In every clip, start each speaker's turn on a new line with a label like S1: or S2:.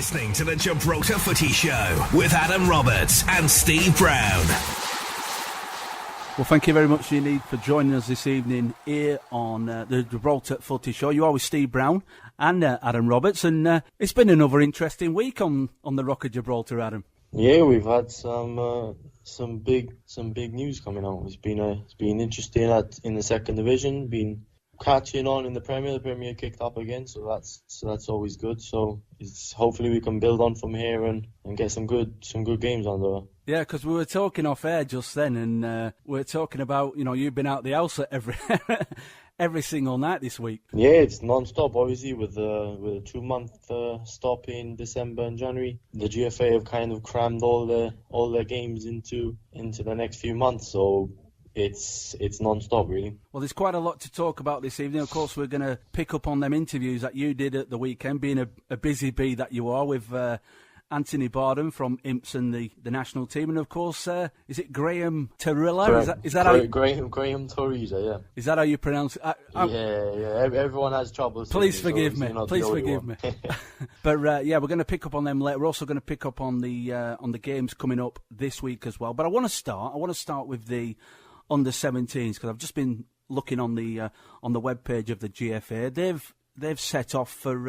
S1: listening to the Gibraltar Footie Show with Adam Roberts and Steve Brown.
S2: Well, thank you very much indeed for joining us this evening here on the Gibraltar Footie Show. You are with Steve Brown and Adam Roberts, and it's been another interesting week on the Rock of Gibraltar, Adam.
S3: Yeah, we've had some big news coming out. It's been interesting in the second division, been catching on in the Premier. The Premier kicked up again, so that's always good. So hopefully we can build on from here and get some good games on there.
S2: Yeah, because we were talking off air just then, and we were talking about, you've been out the house at every single night this week.
S3: Yeah, it's non-stop, obviously, with a 2-month stop in December and January. The GFA have kind of crammed all their games into the next few months, so it's non-stop, really. Well,
S2: there's quite a lot to talk about this evening. Of course, we're going to pick up on them interviews that you did at the weekend, being a busy bee that you are, with Anthony Bardon from Imps and the national team, and of course, is it Graeme Torrilla? Is that how
S3: Graeme Torrilla? Yeah.
S2: Is that how you pronounce it?
S3: Yeah. Everyone has trouble.
S2: Please forgive me. Please forgive me. But we're going to pick up on them later. We're also going to pick up on the games coming up this week as well. But I want to start with the under-17s, because I've just been looking on the webpage of the GFA. They've set off for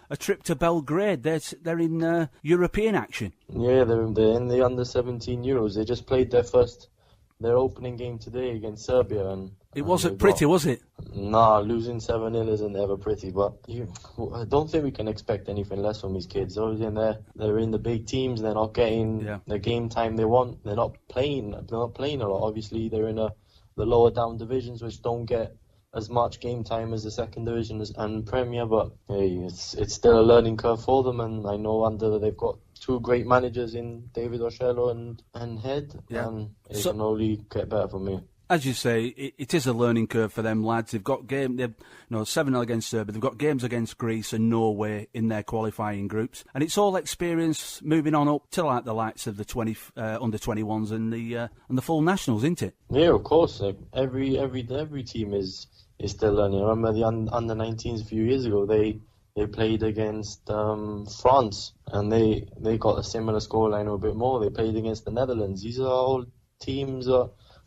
S2: a trip to Belgrade. They're in European action.
S3: Yeah, they're in the under-17 Euros. They just played their opening game today against Serbia, and
S2: it wasn't pretty, was it?
S3: Nah, losing 7-0 isn't ever pretty. But I don't think we can expect anything less from these kids. Obviously, they're in the big teams. They're not getting the game time they want. They're not playing a lot. Obviously, they're in the lower down divisions, which don't get as much game time as the second division and Premier, but hey, it's still a learning curve for them, and I know they've got two great managers in David Ocello and Head, and it can only get better for me.
S2: As you say, it is a learning curve for them lads. They've got 7-0 against Serbia. They've got games against Greece and Norway in their qualifying groups, and it's all experience moving on up to the likes of the under 21s and the full nationals, isn't it?
S3: Yeah, of course. Every team is still learning. I remember the under 19s a few years ago. They played against France, and they got a similar scoreline or a bit more. They played against the Netherlands. These are all teams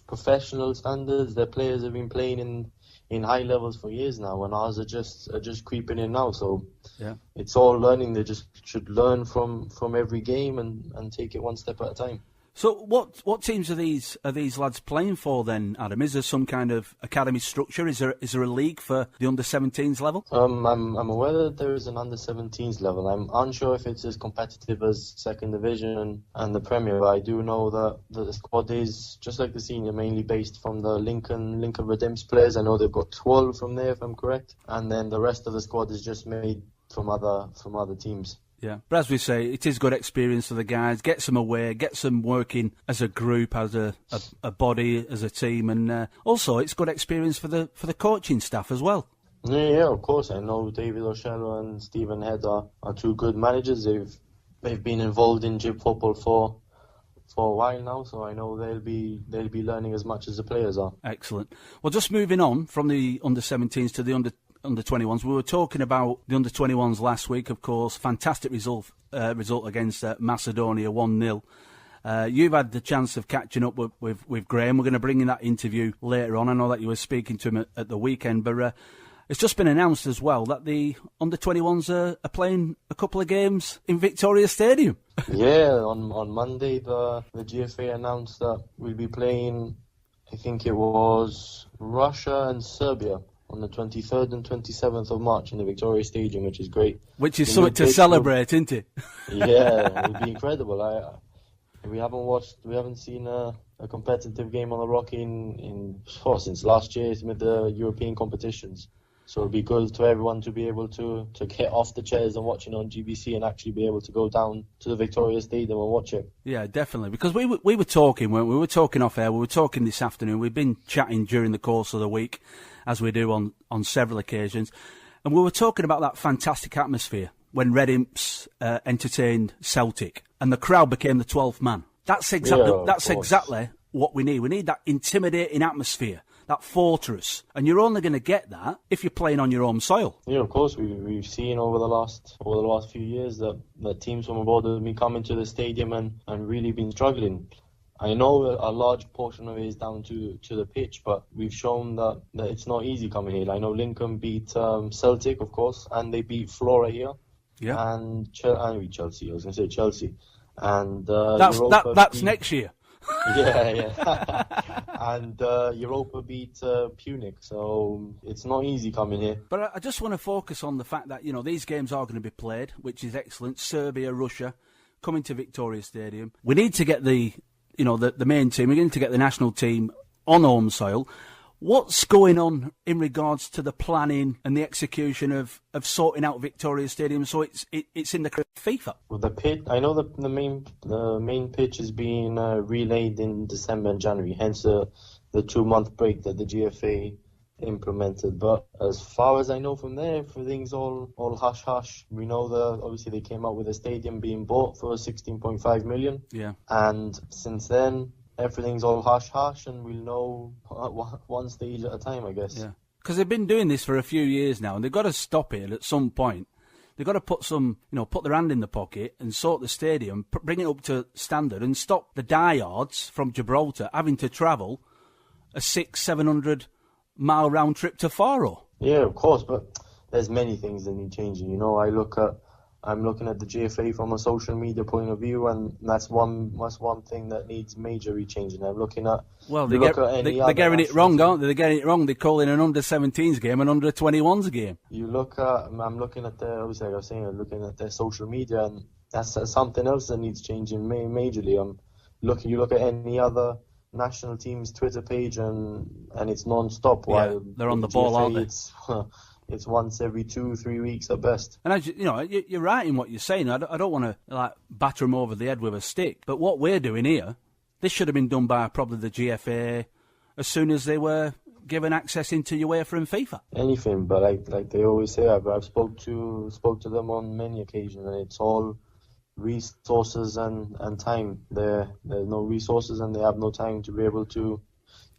S3: professional standards. Their players have been playing in high levels for years now, and ours are just creeping in now. So it's all learning. They just should learn from every game and take it one step at a time.
S2: So what teams are these lads playing for then, Adam? Is there some kind of academy structure? Is there a league for the under-17s level?
S3: I'm aware that there is an under-17s level. I'm unsure if it's as competitive as second division and the Premier, but I do know that the squad is, just like the senior, mainly based from the Lincoln Red Imps players. I know they've got 12 from there, if I'm correct, and then the rest of the squad is just made from other teams.
S2: Yeah, but as we say, it is good experience for the guys. Gets them away, gets them working as a group, as a body, as a team, and also it's good experience for the coaching staff as well.
S3: Yeah, of course. I know David Ocello and Stephen Head are two good managers. They've been involved in Gib football for a while now, so I know they'll be learning as much as the players are.
S2: Excellent. Well, just moving on from the under-17s to the under 21s. We were talking about the under 21s last week, of course. Fantastic result against Macedonia, 1-0. You've had the chance of catching up with Graeme. We're going to bring in that interview later on. I know that you were speaking to him at the weekend, but it's just been announced as well that the under 21s are playing a couple of games in Victoria Stadium.
S3: Yeah, on Monday the GFA announced that we'll be playing, I think it was Russia and Serbia, on the 23rd and 27th of March in the Victoria Stadium, which is great.
S2: Which is something to celebrate, isn't it?
S3: Yeah, it would be incredible. We haven't seen a competitive game on the Rock since last year with the European competitions. So it'll be good to everyone to be able to get off the chairs and watch it on GBC and actually be able to go down to the Victoria Stadium and watch it. Yeah,
S2: definitely. Because we were talking, weren't we? We were talking off air. We were talking this afternoon. We've been chatting during the course of the week, as we do on several occasions. And we were talking about that fantastic atmosphere when Red Imps entertained Celtic and the crowd became the 12th man. That's exactly what we need. We need that intimidating atmosphere that fortress. And you're only going to get that if you're playing on your home soil.
S3: Yeah, of course. We've seen over the last few years that teams from abroad have been coming to the stadium and really been struggling. I know a large portion of it is down to the pitch, but we've shown that it's not easy coming here. I know Lincoln beat Celtic, of course, and they beat Flora here.
S2: Yeah.
S3: And Chelsea. I was going to say Chelsea. And
S2: that's next year.
S3: Yeah. And Europa beat Punic, so it's not easy coming here.
S2: But I just want to focus on the fact that, these games are going to be played, which is excellent. Serbia, Russia, coming to Victoria Stadium. We need to get the main team. We need to get the national team on home soil. What's going on in regards to the planning and the execution of sorting out Victoria Stadium so it's in the FIFA?
S3: Well, the pitch, I know the main pitch is being relayed in December and January, hence the 2-month break that the GFA implemented. But as far as I know from there, everything's all hush hush. We know obviously they came out with a stadium being bought for 16.5 million.
S2: Yeah.
S3: And since then, everything's all hush-hush, and we'll know one stage at a time, I guess.
S2: Yeah, because they've been doing this for a few years now, and they've got to stop it at some point. They've got to put their hand in the pocket and sort the stadium, bring it up to standard, and stop the diehards from Gibraltar having to travel a 600-700 mile round trip to Faro.
S3: Yeah, of course, but there's many things that need changing. I'm looking at the GFA from a social media point of view, and that's one thing that needs major rechanging. I'm looking at...
S2: Well, they're getting it wrong, aren't they? They're getting it wrong. They're calling an under-17s game an under-21s game.
S3: I'm looking at obviously, like I was saying, I'm looking at their social media, and that's something else that needs changing majorly. You look at any other national team's Twitter page, and it's non-stop. While
S2: they're on the ball, aren't they?
S3: It's once every 2-3 weeks at best.
S2: And as you're right in what you're saying. I don't want to batter them over the head with a stick. But what we're doing here, this should have been done by probably the GFA as soon as they were given access into UEFA and FIFA.
S3: Anything, but like they always say, I've spoke to them on many occasions, and it's all resources and time. There's no resources, and they have no time to be able to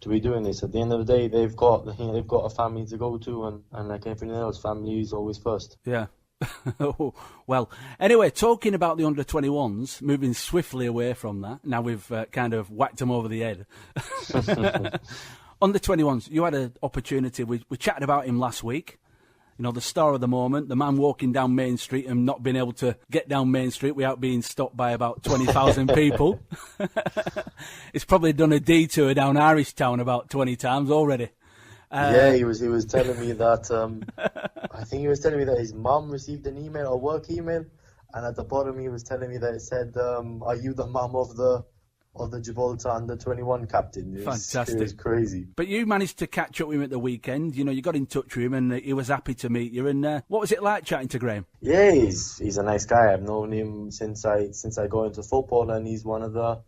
S3: be doing this. At the end of the day, they've got a family to go to, and like everything else, family is always first.
S2: Yeah. Well, anyway, talking about the under-21s, moving swiftly away from that, now we've kind of whacked them over the head. Under-21s, you had an opportunity, we chatted about him last week, the star of the moment, the man walking down Main Street and not being able to get down Main Street without being stopped by about 20,000 people. He's probably done a detour down Irish Town about 20 times already.
S3: Yeah, he was telling me that, I think he was telling me that his mum received an email, a work email, and at the bottom he was telling me that it said, are you the mum of the Gibraltar under-21 captain?
S2: Fantastic.
S3: It was crazy.
S2: But you managed to catch up with him at the weekend. You got in touch with him, and he was happy to meet you. And what was it like chatting to Graeme?
S3: Yeah, he's a nice guy. I've known him since I got into football, and he's one of the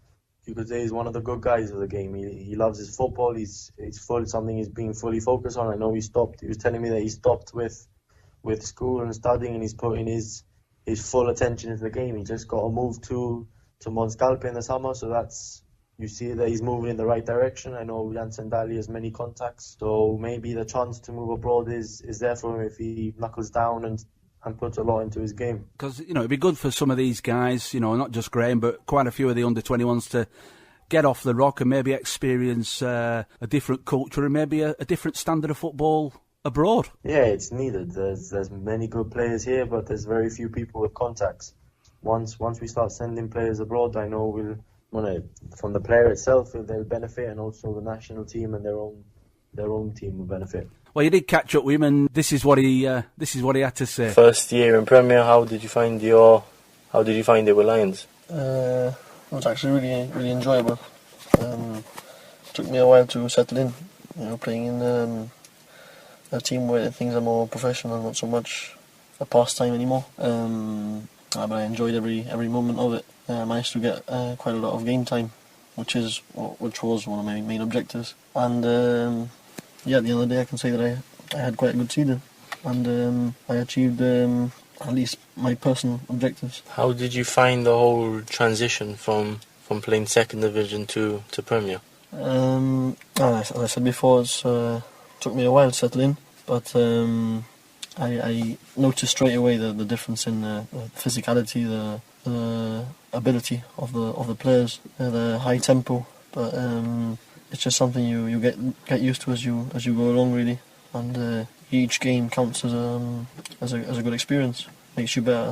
S3: good guys of the game. He loves his football. It's something he's being fully focused on. I know he was telling me that he stopped with school and studying, and he's putting his full attention into the game. He just got a move to Mons Calpe in the summer, so you see that he's moving in the right direction. I know Janssen Daly has many contacts, so maybe the chance to move abroad is there for him if he knuckles down and puts a lot into his game. Because,
S2: it'd be good for some of these guys, not just Graeme, but quite a few of the under-21s to get off the rock and maybe experience a different culture and maybe a different standard of football abroad.
S3: Yeah, it's needed. There's many good players here, but there's very few people with contacts. Once we start sending players abroad, I know from the player itself they'll benefit, and also the national team and their own team will benefit.
S2: Well, you did catch up with him, and this is what he had to say.
S4: First year in Premier, how did you find it with Lions?
S5: It was actually really, really enjoyable. Took me a while to settle in, playing in a team where things are more professional, not so much a pastime anymore. But I enjoyed every moment of it. I managed to get quite a lot of game time, which was one of my main objectives. And at the end of the day, I can say that I had quite a good season, and I achieved at least my personal objectives.
S4: How did you find the whole transition from playing second division to Premier?
S5: As I said before, it took me a while to settle in, but I noticed straight away the difference in the physicality, the ability of the players, the high tempo. But it's just something you get used to as you go along, really. And each game counts as a good experience. Makes you better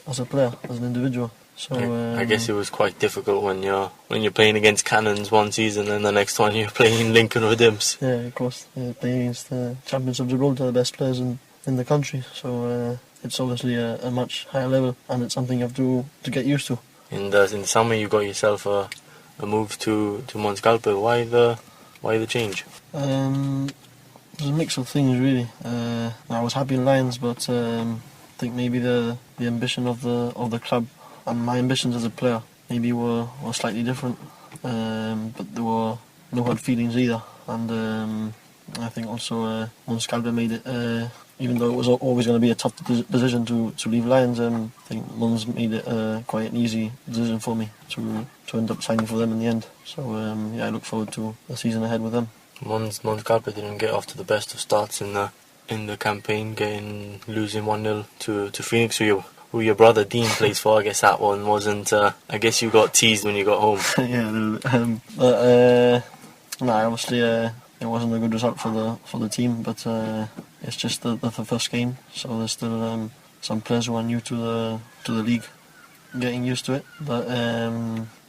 S5: as a player, as an individual. So
S4: I guess it was quite difficult when you're playing against Cannons one season and the next one you're playing Lincoln Red Imps.
S5: Yeah, of course. Playing against the champions of Gibraltar, the best players in the country. So it's obviously a much higher level, and it's something you have to get used to.
S4: In the summer, you got yourself a move to Mons Calpe. Why the change?
S5: It was a mix of things, really. I was happy in Lions, but I think maybe the ambition of the club and my ambitions as a player maybe were slightly different. But there were no hard feelings either. And I think also Mons Calpe made it. Even though it was always going to be a tough decision to leave Lions, I think Mons made it quite an easy decision for me to end up signing for them in the end. So I look forward to the season ahead with them.
S4: Mons Calpe didn't get off to the best of starts in the campaign, losing 1-0 to Phoenix, who your brother Dean plays for. I guess that one wasn't. I guess you got teased when you got home.
S5: Yeah, a little bit. Obviously it wasn't a good result for the team, but it's just the first game, so there's still some players who are new to the league getting used to it. But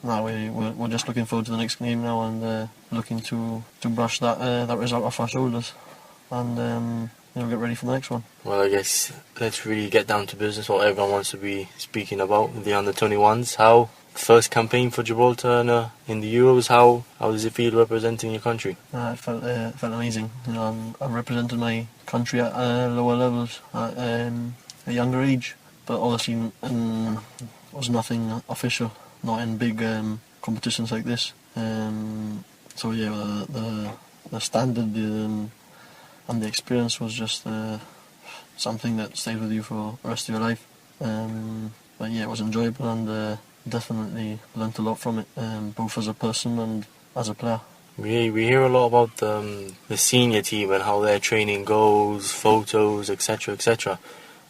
S5: we're just looking forward to the next game now, and looking to brush that result off our shoulders, and get ready for the next one.
S4: Well, I guess let's really get down to business. What everyone wants to be speaking about, the under-21s. How first campaign for Gibraltar in the Euros? How does it feel representing your country?
S5: It felt amazing. I've represented my country at lower levels at a younger age, but obviously was nothing official, not in big competitions like this. So yeah, the standard and the experience was just something that stayed with you for the rest of your life. But yeah, it was enjoyable, and definitely learnt a lot from it, both as a person and as a player.
S4: We hear a lot about the senior team and how their training goes, photos, etc, etc.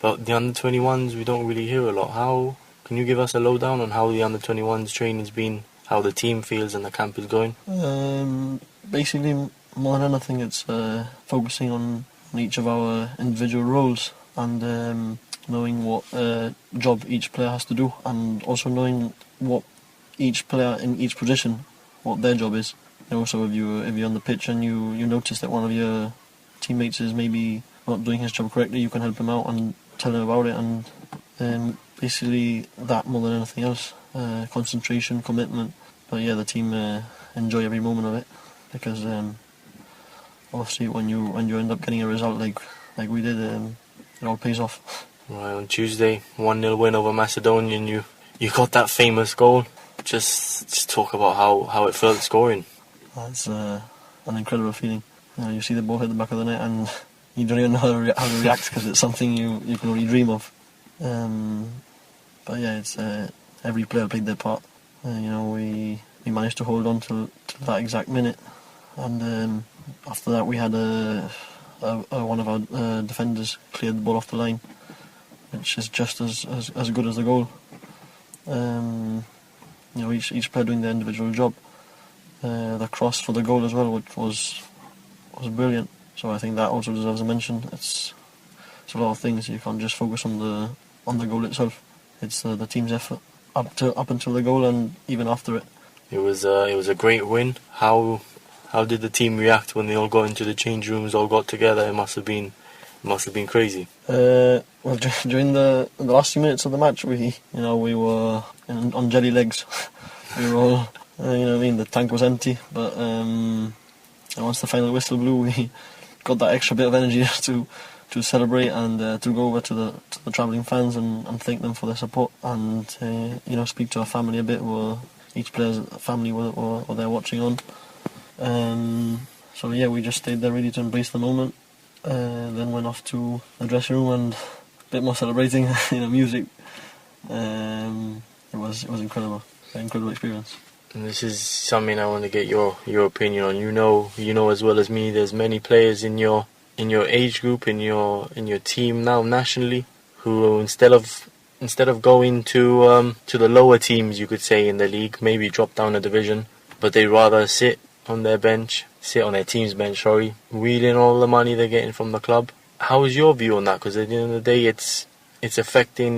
S4: But the under-21s, we don't really hear a lot. How can you give us a lowdown on how the under-21s training's been, how the team feels and the camp is going?
S5: Basically, more than anything, it's focusing on each of our individual roles, and knowing what job each player has to do, and also knowing what each player in each position, what their job is. And also, if you're on the pitch and you notice that one of your teammates is maybe not doing his job correctly, you can help him out and tell him about it. And basically that more than anything else, concentration, commitment. But yeah, the team enjoy every moment of it, because obviously when you end up getting a result like we did, it all pays off.
S4: Right, on Tuesday, 1-0 win over Macedonia, and you got that famous goal. Just talk about how it felt scoring.
S5: It's an incredible feeling. You see the ball hit the back of the net, and you don't even know how to react, because it's something you can only dream of. But yeah, it's every player played their part. We managed to hold on to that exact minute, and after that we had one of our defenders cleared the ball off the line, which is just as good as the goal. Each player doing their individual job. The cross for the goal as well, which was brilliant. So I think that also deserves a mention. It's a lot of things. You can't just focus on the goal itself. It's the team's effort up until the goal and even after it.
S4: It was a great win. How did the team react when they all got into the change rooms, all got together? It must have been crazy.
S5: Well, during the last few minutes of the match, we were on jelly legs. We were all, the tank was empty. But once the final whistle blew, we got that extra bit of energy to celebrate and to go over to the travelling fans and thank them for their support, and speak to our family a bit. Each player's family were there watching on. So yeah, we just stayed there ready to embrace the moment. Then went off to the dressing room and a bit more celebrating, music. It was incredible, an incredible experience.
S4: And this is something I want to get your opinion on. You know as well as me. There's many players in your age group, in your team now nationally, who instead of going to the lower teams, you could say, in the league, maybe drop down a division, but they'd rather sit on their team's bench, wheeling all the money they're getting from the club. How is your view on that? Because at the end of the day, it's affecting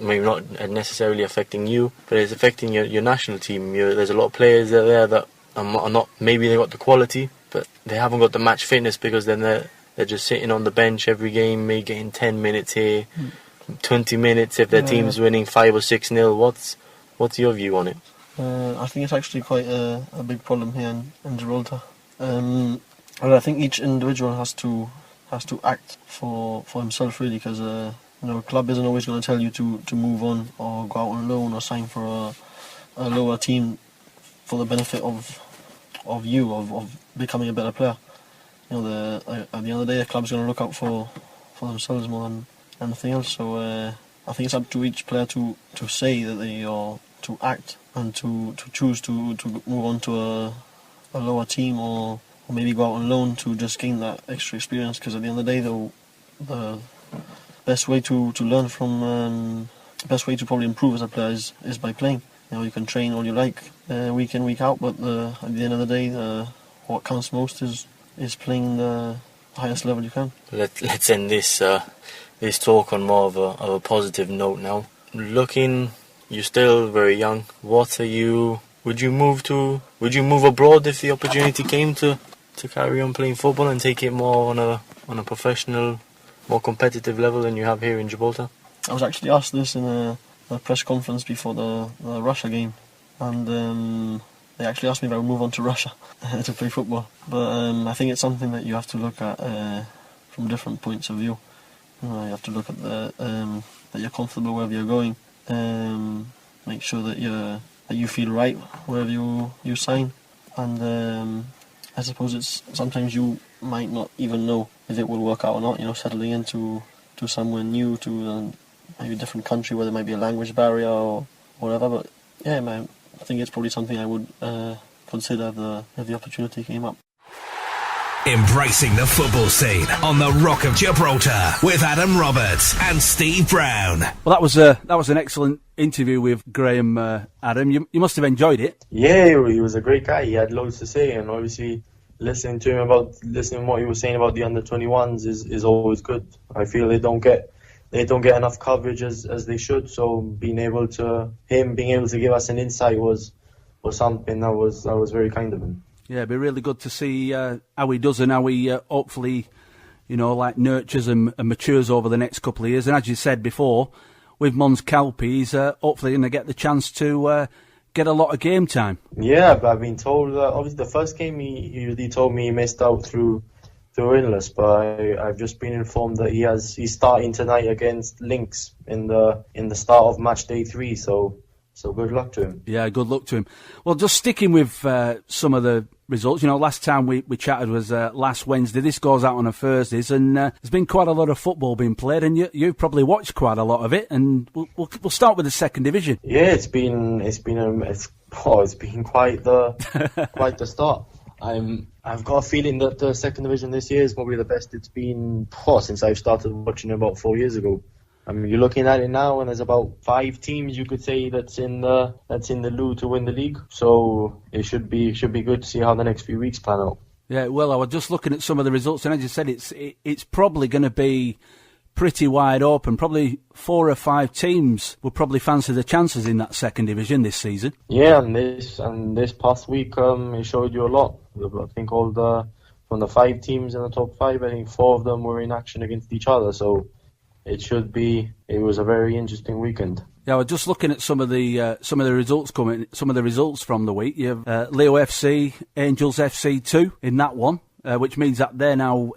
S4: maybe not necessarily affecting you, but it's affecting your national team. There's a lot of players there that are not, maybe they got the quality, but they haven't got the match fitness, because then they're just sitting on the bench every game, maybe getting 10 minutes here, 20 minutes if their team's winning 5 or 6-0. What's your view on it?
S5: I think it's actually quite a big problem here in Gibraltar. And I think each individual has to act for himself, really, because a club isn't always going to tell you to move on or go out on loan or sign for a lower team for the benefit of becoming a better player. At the end of the day, the club's going to look out for themselves more than anything else. So I think it's up to each player to say that they are to act and to choose to move on to a lower team or maybe go out on loan to just gain that extra experience. Because at the end of the day, the best way to learn from, the best way to probably improve as a player is by playing. You can train all you like week in, week out, but at the end of the day, what counts most is playing the highest level you can.
S4: Let's end this talk on more of a positive note now. You're still very young. Would you move abroad if the opportunity came to carry on playing football and take it more on a professional, more competitive level than you have here in Gibraltar?
S5: I was actually asked this in a press conference before the Russia game, and they actually asked me if I would move on to Russia to play football. But I think it's something that you have to look at from different points of view. You have to look at that you're comfortable wherever you're going. Make sure that you feel right wherever you sign, and I suppose sometimes you might not even know if it will work out or not. Settling into somewhere new, to maybe a different country where there might be a language barrier or whatever. But yeah, I think it's probably something I would consider if the opportunity came up.
S1: Embracing the football scene on the Rock of Gibraltar with Adam Roberts and Steve Brown.
S2: Well, that was an excellent interview with Graeme. Adam, you must have enjoyed it.
S3: Yeah, he was a great guy. He had loads to say, and obviously listening what he was saying about the under-21s is always good. I feel they don't get enough coverage as they should. So being able to give us an insight was something that was very kind of him.
S2: Yeah, it'd be really good to see how he does and how he hopefully, nurtures and matures over the next couple of years. And as you said before, with Mons Calpe, he's hopefully going to get the chance to get a lot of game time.
S3: Yeah, but I've been told obviously the first game he told me he missed out through illness, but I've just been informed that he's starting tonight against Lynx in the start of match day 3. So good luck to him. Yeah,
S2: good luck to him. Well, just sticking with some of the results, last time we chatted was last Wednesday. This goes out on a Thursdays, and there's been quite a lot of football being played, and you've probably watched quite a lot of it. And we'll start with the second division.
S3: Yeah, it's been quite the start. I've got a feeling that the second division this year is probably the best it's been since I've started watching it about 4 years ago. I mean, you're looking at it now, and there's about 5 teams you could say that's in the loo to win the league. So it should be good to see how the next few weeks plan out.
S2: Yeah, well, I was just looking at some of the results, and as you said, it's probably going to be pretty wide open. Probably 4 or 5 teams will probably fancy the chances in that second division this season.
S3: Yeah, and this past week it showed you a lot. I think from the 5 teams in the top 5, I think 4 of them were in action against each other. So it was a very interesting weekend.
S2: Yeah, we're just looking at some of the results from the week. You have Leo FC, Angels FC 2 in that one, which means that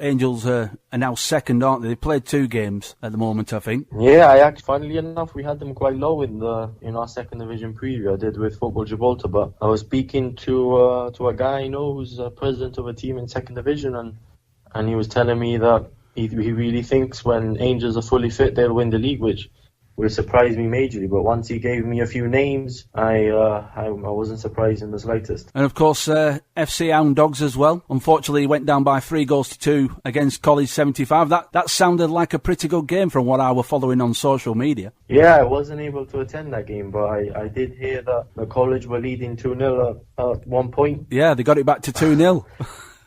S2: Angels are now second, aren't they? They played 2 games at the moment, I think.
S3: Yeah, funnily enough, we had them quite low in our second division preview I did with Football Gibraltar. But I was speaking to a guy I know who's president of a team in second division, and he was telling me that he really thinks when Angels are fully fit, they'll win the league, which surprise me majorly. But once he gave me a few names, I wasn't surprised in the slightest.
S2: And of course, FC Hound Dogs as well. Unfortunately, he went down by 3-2 against College 75. That sounded like a pretty good game from what I were following on social media.
S3: Yeah, I wasn't able to attend that game, but I did hear that the College were leading 2-0 at one point.
S2: Yeah, they got it back to 2-0.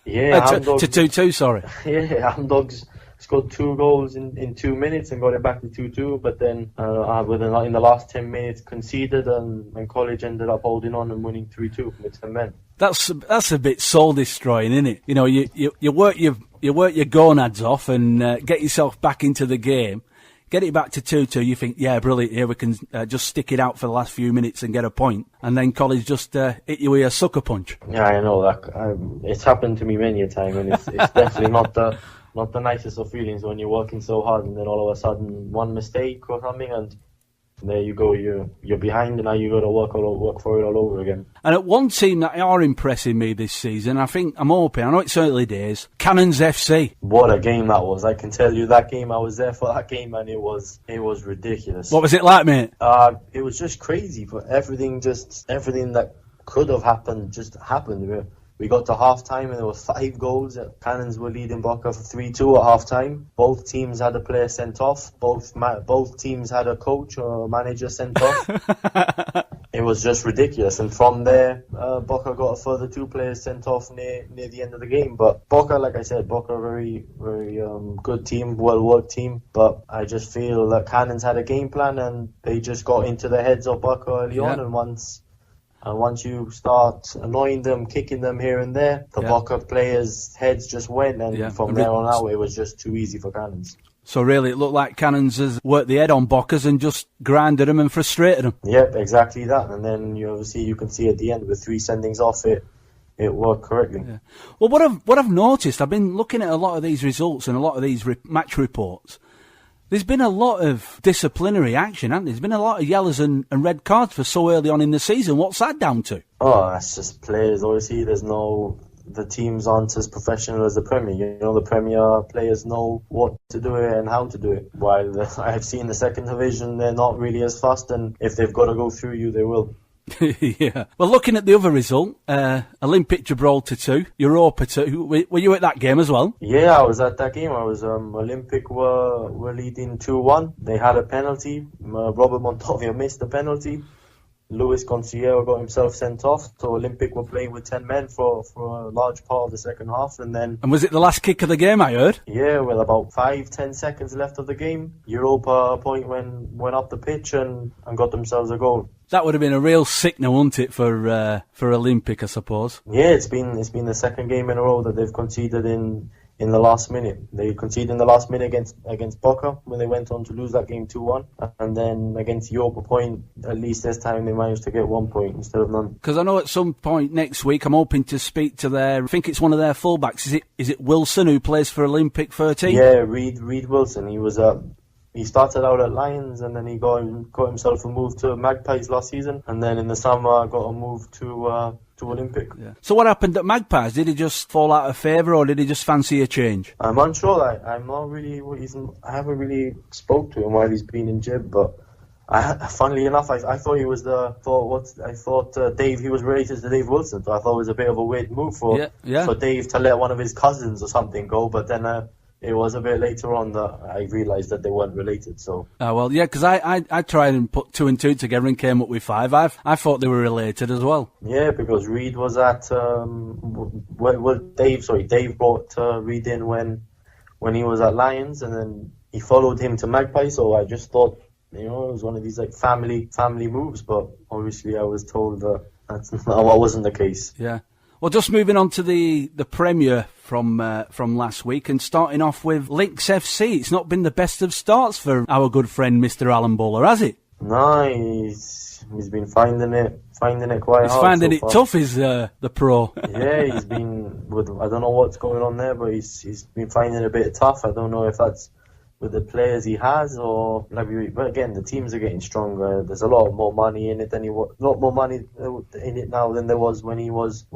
S3: Yeah,
S2: to 2-2, sorry.
S3: Yeah, Hound Dogs scored 2 goals in 2 minutes and got it back to 2-2, but then in the last 10 minutes conceded, and College ended up holding on and winning 3-2 with 10 men.
S2: That's a bit soul destroying, isn't it? You know, you work your gonads off and get yourself back into the game. Get it back to 2-2, you think, yeah, brilliant, here we can just stick it out for the last few minutes and get a point. And then College just hit you with a sucker punch.
S3: Yeah, I know that. It's happened to me many a time, and it's definitely not the nicest of feelings when you're working so hard and then all of a sudden one mistake or something, and there you go, you're behind, and now you got to work for it all over again.
S2: And at one team that are impressing me this season, I know it's early days, Cannons FC.
S3: What a game that was! I can tell you that game. I was there for that game, and it was ridiculous.
S2: What was it like, mate?
S3: It was just crazy. But everything that could have happened just happened. We got to half-time and there was 5 goals. Cannons were leading Boca for 3-2 at half-time. Both teams had a player sent off. Both teams had a coach or a manager sent off. It was just ridiculous. And from there, Boca got a further 2 players sent off near the end of the game. But Boca, like I said, Boca very, very good team, well-worked team. But I just feel that Cannons had a game plan and they just got into the heads of Boca early on. And once you start annoying them, kicking them here and there, the Boca players' heads just went, and from there on out, it was just too easy for Cannons.
S2: So really, it looked like Cannons has worked the head on Bocas and just grinded them and frustrated them.
S3: Yep, exactly that. And then you can see at the end with 3 sendings off, it worked correctly. Yeah.
S2: Well, what I've noticed, I've been looking at a lot of these results and a lot of these match reports. There's been a lot of disciplinary action, hasn't there? There's been a lot of yellows and red cards for so early on in the season. What's that down to?
S3: Oh, that's just players. Obviously, the teams aren't as professional as the Premier. You know, the Premier players know what to do it and how to do it. While I've seen the second division, they're not really as fast, and if they've got to go through you, they will.
S2: Yeah. Well, looking at the other result, Olympic Gibraltar 2, Europa 2, were you at that game as well?
S3: Yeah, I was at that game. I was Olympic were leading 2-1. They had a penalty. Robert Montoya missed the penalty. Luis Concierto got himself sent off, so Olympic were playing with 10 men for a large part of the second half, and
S2: was it the last kick of the game, I heard?
S3: Yeah, with about 5-10 seconds left of the game, Europa point went up the pitch and got themselves a goal.
S2: That would have been a real sickener, wouldn't it, for Olympic, I suppose?
S3: Yeah, it's been the second game in a row that they've conceded in the last minute. They conceded in the last minute against Boca when they went on to lose that game 2-1. And then against Europa Point, at least this time they managed to get 1 point instead of none.
S2: Because I know at some point next week I'm hoping to speak to I think it's one of their fullbacks. Is it Wilson who plays for Olympic 13?
S3: Yeah, Reed Wilson. He started out at Lions and then he got himself a move to Magpies last season. And then in the summer got a move to Olympic.
S2: Yeah. So what happened at Magpies? Did he just fall out of favour or did he just fancy a change?
S3: I'm unsure. I'm not really. I haven't really spoke to him while he's been in Gib, but funnily enough, I thought he was Dave. He was related to Dave Wilson, so I thought it was a bit of a weird move for Dave to let one of his cousins or something go. But then it was a bit later on that I realised that they weren't related. So.
S2: Well, yeah, because I tried and put 2 and 2 together and came up with 5. I thought they were related as well.
S3: Yeah, because Reed was at Dave brought Reed in when he was at Lions, and then he followed him to Magpie. So I just thought, it was one of these like family moves. But obviously, I was told that wasn't the case.
S2: Yeah. Well, just moving on to the Premier from last week and starting off with Links FC. It's not been the best of starts for our good friend Mr. Alan Buller, has it?
S3: No, he's been finding it quite hard.
S2: He's finding it tough, is the pro.
S3: Yeah, he's been I don't know what's going on there, but he's been finding it a bit tough. I don't know if that's with the players he has, or but again, the teams are getting stronger. There's a lot more money in it now than there was when he was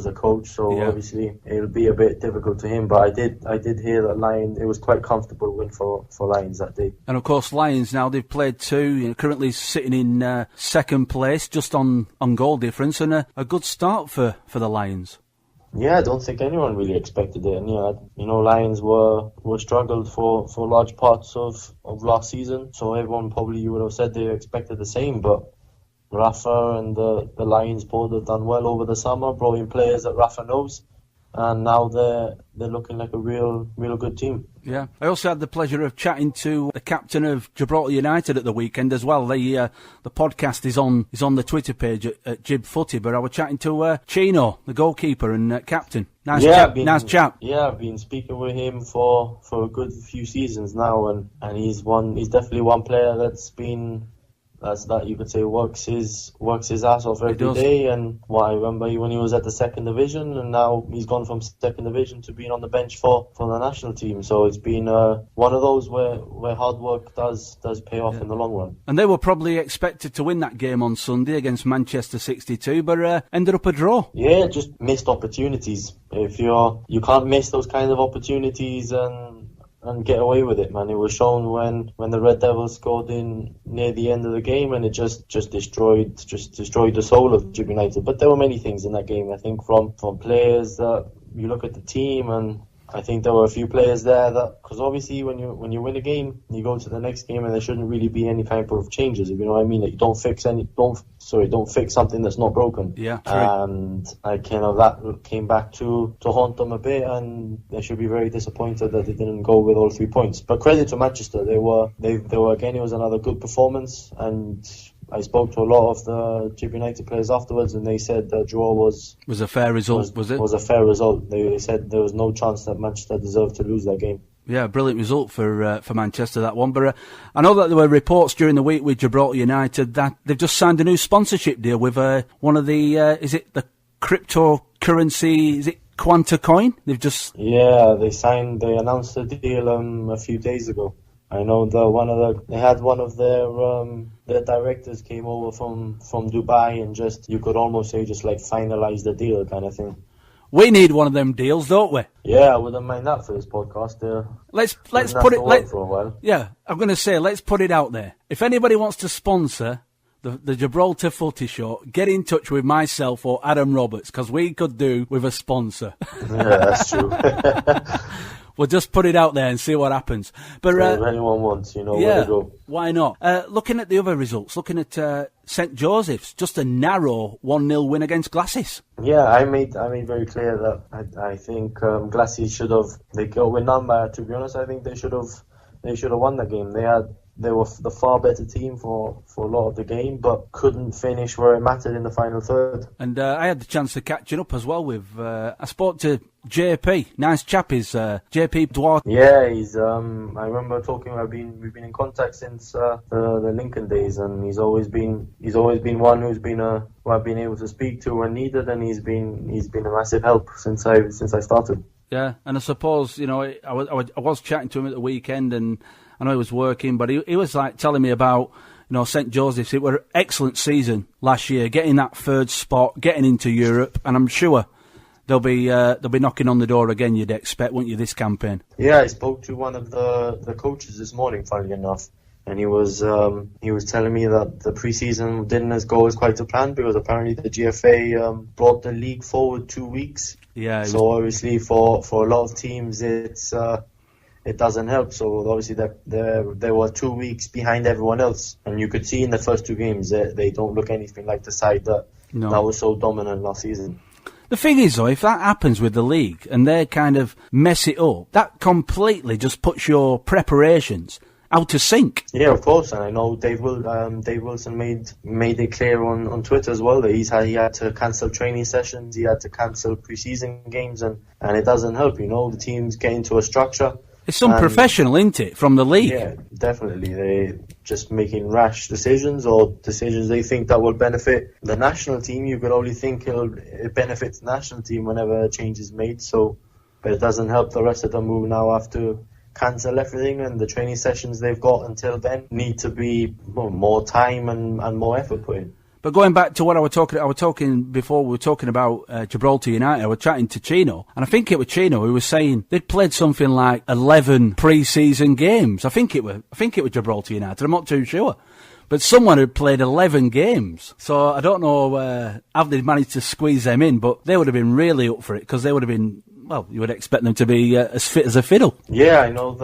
S3: a coach. So obviously it'll be a bit difficult to him. But I did hear that Lions, it was quite comfortable win for Lions that day.
S2: And of course, Lions now, they've played 2, currently sitting in second place, just on goal difference, and a good start for the Lions.
S3: Yeah, I don't think anyone really expected it. And Lions were struggled for large parts of last season, so everyone probably would have said they expected the same. But Rafa and the Lions board have done well over the summer, brought in players that Rafa knows, and now they're looking like a real good team.
S2: Yeah, I also had the pleasure of chatting to the captain of Gibraltar United at the weekend as well. The podcast is on the Twitter page at Gib Footie, but I was chatting to Chino, the goalkeeper and captain. Nice chap.
S3: Yeah, I've been speaking with him for a good few seasons now, and he's definitely one player that you could say works his ass off every day. And I remember when he was at the second division, and now he's gone from second division to being on the bench for the national team. So it's been one of those where hard work does pay off in the long run.
S2: And they were probably expected to win that game on Sunday against Manchester 62, but ended up a draw.
S3: Yeah, just missed opportunities. If you can't miss those kind of opportunities and get away with it, man. It was shown when the Red Devils scored in near the end of the game, and it just destroyed the soul of Gibraltar United. But there were many things in that game, I think, from players that you look at the team, and I think there were a few players there that, because obviously when you win a game, you go to the next game and there shouldn't really be any type of changes, if you know what I mean. That you don't fix something that's not broken.
S2: Yeah, true.
S3: And that came back to haunt them a bit, and they should be very disappointed that they didn't go with all 3 points. But credit to Manchester, they were again. It was another good performance, and I spoke to a lot of the Gibraltar United players afterwards, and they said the draw was
S2: a fair result. Was it?
S3: Was a fair result. They said there was no chance that Manchester deserved to lose that game.
S2: Yeah, brilliant result for Manchester, that one. But I know that there were reports during the week with Gibraltar United that they've just signed a new sponsorship deal with one of the is it the cryptocurrency? Is it Quanta Coin? They
S3: announced the deal a few days ago. I know they had one of their directors came over from Dubai, and you could almost say finalize the deal kind of thing.
S2: We need one of them deals, don't we?
S3: Yeah, I wouldn't mind that for this podcast.
S2: Let's put it.
S3: For a while.
S2: Yeah, I'm going to say let's put it out there. If anybody wants to sponsor the Gibraltar Footie Show, get in touch with myself or Adam Roberts, because we could do with a sponsor.
S3: Yeah, that's true.
S2: We'll just put it out there and see what happens. But
S3: if anyone wants, where to go.
S2: Why not? Looking at the other results, looking at St Joseph's, just a narrow 1-0 win against Glasses.
S3: Yeah, I made very clear that I think Glasses should have. They got with number. To be honest, I think they should have won the game. They were the far better team for a lot of the game, but couldn't finish where it mattered in the final third.
S2: And I had the chance of catching up as well with. I spoke to JP, nice chap is JP Duarte.
S3: Yeah, he's. I remember talking. We've been in contact since the Lincoln days, and he's always been one who I've been able to speak to when needed, and he's been a massive help since I started.
S2: Yeah, and I suppose I was chatting to him at the weekend, and I know he was working, but he was telling me about St Joseph's. It were an excellent season last year, getting that third spot, getting into Europe, and I'm sure they'll be knocking on the door again. You'd expect, wouldn't you, this campaign?
S3: Yeah, I spoke to one of the coaches this morning, funnily enough, and he was telling me that the pre-season didn't go as quite to plan, because apparently the GFA brought the league forward 2 weeks.
S2: Yeah.
S3: So obviously for a lot of teams it doesn't help. So obviously they were 2 weeks behind everyone else, and you could see in the first 2 games they don't look anything like the side that was so dominant last season.
S2: The thing is, though, if that happens with the league and they kind of mess it up, that completely just puts your preparations out of sync.
S3: Yeah, of course, and I know Dave Wilson made it clear on Twitter as well that he had to cancel training sessions, he had to cancel pre-season games, and it doesn't help. The teams get into a structure.
S2: It's unprofessional, isn't it, from the league?
S3: Yeah, definitely. They're just making rash decisions, or decisions they think that will benefit the national team. You could only think it benefits the national team whenever a change is made. So, but it doesn't help the rest of them who now have to cancel everything, and the training sessions they've got until then need to be more time and more effort put in.
S2: But going back to what I was talking before, we were talking about Gibraltar United. I was chatting to Chino, and I think it was Chino who was saying they'd played something like 11 pre-season games. I think it was Gibraltar United. I'm not too sure, but someone had played 11 games. So I don't know how they managed to squeeze them in, but they would have been really up for it because they would have been. Well, you would expect them to be as fit as a fiddle.
S3: Yeah, I know